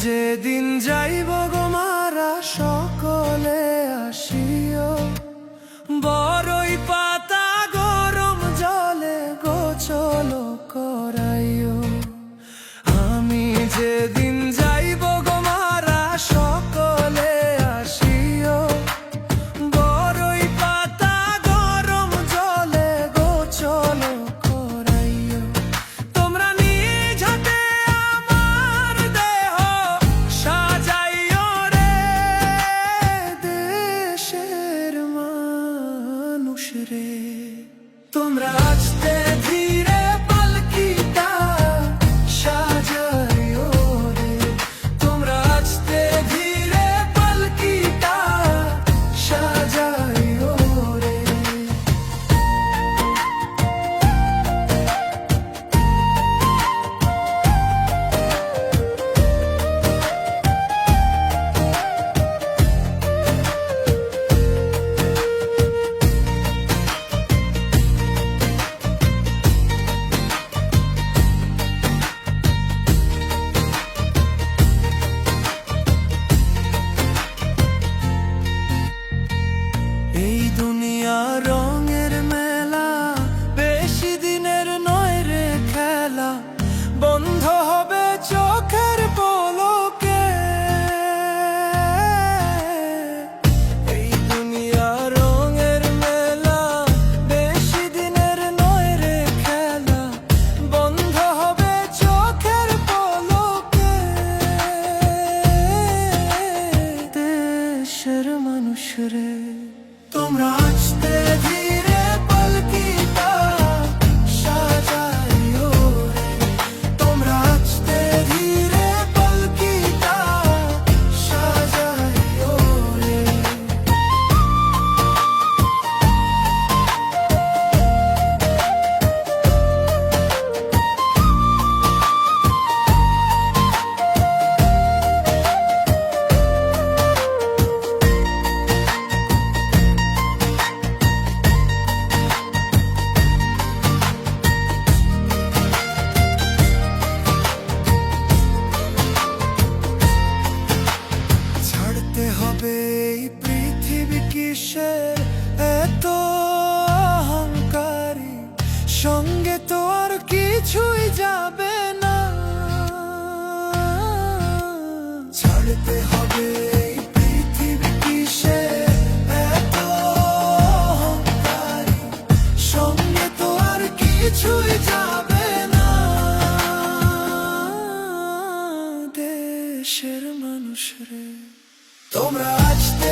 যেদিন যাইব গো মারা সকলে আসিও, বড়ই পাতা গরম জলে গোসল করাইও। আমি যেদিন যাইব গো মারা সকলে আসিও, বড়ই পাতা গরম জলে গোসল করাইও। তোমরা নিজ হাতে আমার দেহ সাজাইও রে, দেশের মানুষ রে। তোমরা আস্তে ধীরে পালকিটা সাজাইও রে, তোমরা আস্তে ধীরে পালকিটা সাজাইও রে। এই দুনিয়া রঙের মেলা, বেশি দিনের নয় রে খেলা, বন্ধ হবে চোখের পলকে। এই দুনিয়া রঙের মেলা, বেশি দিনের নয় রে খেলা, বন্ধ হবে চোখের পলকে। দেশের মানুষ রে, তোমরা আস্তে ধীরে পালকিটা সাজাইও রে, তোমরা আস্তে ধীরে পালকিটা সাজাইও রে। ছাড়তে হবে এই পৃথিবী কিসের এত অহংকারী, সঙ্গে তো আর কিছুই যাবে না। ছাড়তে হবে এই পৃথিবী কিসের এত অহংকারী, সঙ্গে তো আর কিছুই যাবে না। দেশের মানুষ রে, তোমরা আস্তে